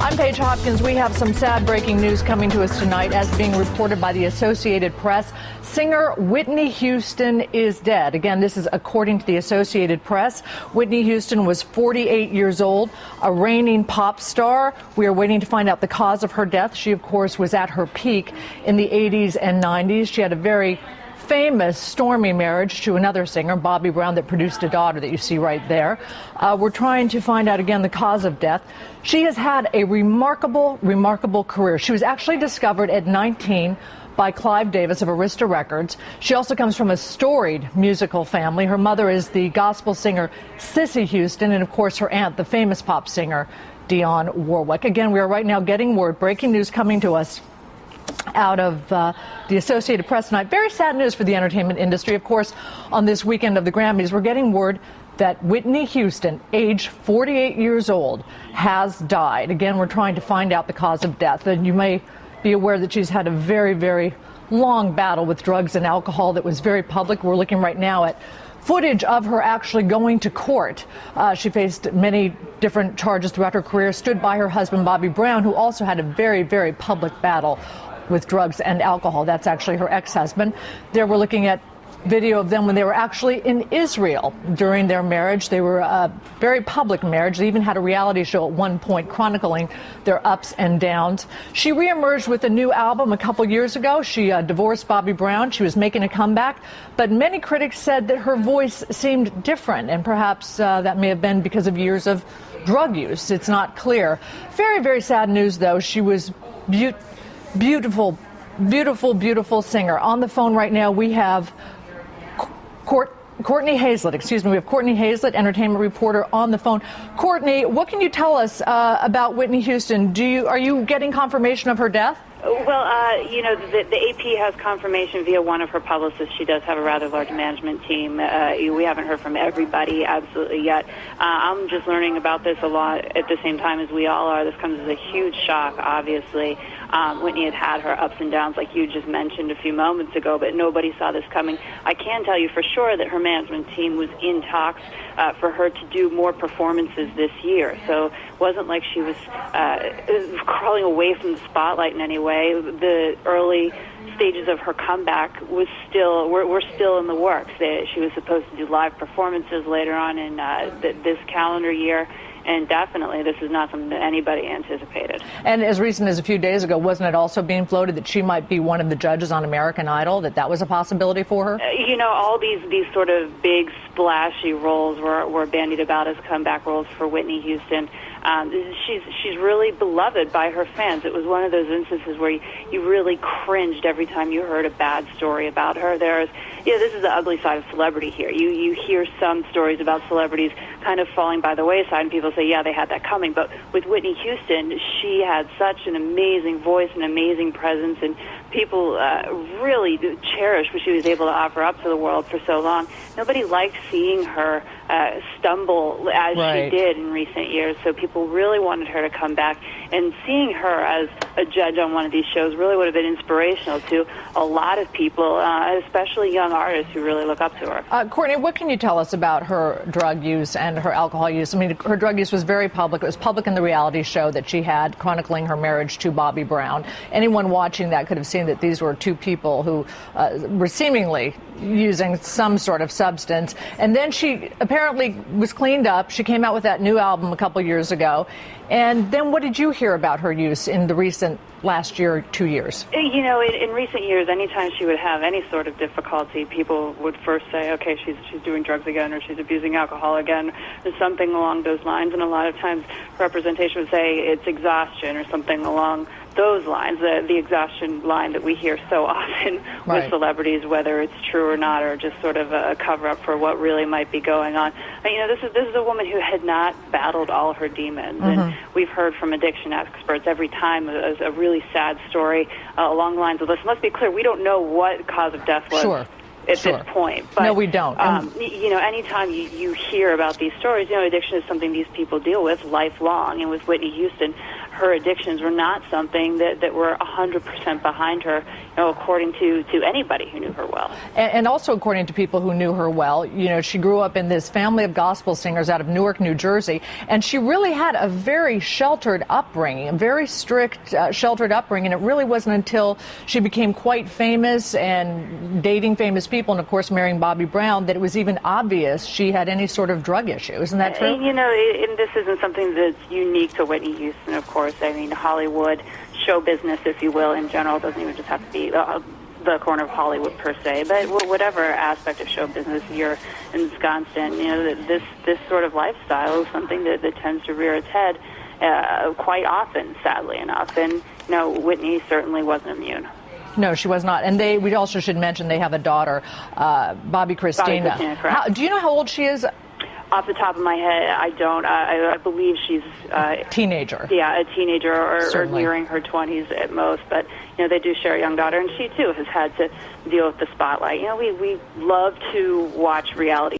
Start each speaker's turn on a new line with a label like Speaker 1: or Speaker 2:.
Speaker 1: I'm Paige Hopkins. We have some sad breaking news coming to us tonight as being reported by the Associated Press. Singer Whitney Houston is dead. Again, this is according to the Associated Press. Whitney Houston was 48 years old, a reigning pop star. We are waiting to find out the cause of her death. She, of course, was at her peak in the 80s and 90s. She had a very famous stormy marriage to another singer, Bobby Brown, that produced a daughter that you see right there. We're trying to find out again the cause of death. She has had a remarkable career. She was actually discovered at 19 by Clive Davis of Arista Records. She also comes from a storied musical family. Her mother is the gospel singer Sissy Houston, and of course her aunt, the famous pop singer Dionne Warwick. Again, we are right now getting word, breaking news coming to us out of the Associated Press tonight. Very sad news for the entertainment industry. Of course, on this weekend of the Grammys, we're getting word that Whitney Houston, age 48 years old, has died. Again, we're trying to find out the cause of death. And you may be aware that she's had a very long battle with drugs and alcohol that was very public. We're looking right now at footage of her actually going to court. She faced many different charges throughout her career, stood by her husband, Bobby Brown, who also had a very public battle with drugs and alcohol. That's actually her ex-husband. There we're looking at video of them when they were actually in Israel during their marriage. They were a very public marriage. They even had a reality show at one point chronicling their ups and downs. She reemerged with a new album a couple years ago. She divorced Bobby Brown. She was making a comeback, but many critics said that her voice seemed different, and perhaps that may have been because of years of drug use. It's not clear. Very sad news, though. She was beautiful singer. On the phone right now, we have Courtney Hazlett. Excuse me. We have Courtney Hazlett, entertainment reporter, on the phone. Courtney, what can you tell us about Whitney Houston? Are you getting confirmation of her death?
Speaker 2: Well, the AP has confirmation via one of her publicists. She does have a rather large management team. We haven't heard from everybody absolutely yet. I'm just learning about this a lot at the same time as we all are. This comes as a huge shock, obviously. Whitney had her ups and downs, like you just mentioned a few moments ago, but nobody saw this coming. I can tell you for sure that her management team was in talks for her to do more performances this year. So it wasn't like she was crawling away from the spotlight in any way. The early stages of her comeback were still in the works. She was supposed to do live performances later on in this calendar year. And definitely, this is not something that anybody anticipated. And as recent as a few days ago, wasn't it also being floated that she might be one of the judges on American Idol, that was a possibility for her? All these sort of big, splashy roles were bandied about as comeback roles for Whitney Houston. She's really beloved by her fans. It was one of those instances where you really cringed every time you heard a bad story about her. This is the ugly side of celebrity here. You hear some stories about celebrities kind of falling by the wayside, and people say, yeah, they had that coming. But with Whitney Houston, she had such an amazing voice, an amazing presence, and people really cherished what she was able to offer up to the world for so long. Nobody liked seeing her stumble as she did in recent years, so people really wanted her to come back. And seeing her as a judge on one of these shows really would have been inspirational to a lot of people, especially young artists who really look up to her. Courtney, what can you tell us about her drug use and her alcohol use? I mean, her drug use was very public. It was public in the reality show that she had chronicling her marriage to Bobby Brown. Anyone watching that could have seen that these were two people who were seemingly using some sort of substance. And then she apparently was cleaned up. She came out with that new album a couple years ago. And then what did you hear about her use in the recent last year, 2 years? In recent years, anytime she would have any sort of difficulty, people would first say, okay, she's doing drugs again, or she's abusing alcohol again, or something along those lines. And a lot of times representation would say it's exhaustion or something along those lines, the exhaustion line that we hear so often with celebrities, whether it's true or not, or just sort of a cover-up for what really might be going on. But, this is a woman who had not battled all her demons, and we've heard from addiction experts every time a really sad story along the lines of this. Let's be clear, we don't know what cause of death was. At this point. But,
Speaker 1: no, we don't.
Speaker 2: Anytime you hear about these stories, addiction is something these people deal with lifelong. And with Whitney Houston, her addictions were not something that were 100% behind her, according to anybody who knew her well.
Speaker 1: And also according to people who knew her well, she grew up in this family of gospel singers out of Newark, New Jersey, and she really had a very sheltered upbringing, a very strict, sheltered upbringing. It really wasn't until she became quite famous and dating famous people and, of course, marrying Bobby Brown that it was even obvious she had any sort of drug issue. Isn't that true?
Speaker 2: And this isn't something that's unique to Whitney Houston, of course. I mean, Hollywood, show business, if you will, in general, doesn't even just have to be the corner of Hollywood per se, but whatever aspect of show business you're ensconced in, this sort of lifestyle is something that tends to rear its head quite often, sadly enough. And Whitney certainly wasn't immune.
Speaker 1: No, she was not. And we also should mention they have a daughter, Bobby Christina.
Speaker 2: Correct.
Speaker 1: Do you know how old she is?
Speaker 2: Off the top of my head, I don't. I believe she's
Speaker 1: teenager.
Speaker 2: Yeah, a teenager or nearing her 20s at most. But they do share a young daughter, and she too has had to deal with the spotlight. We love to watch reality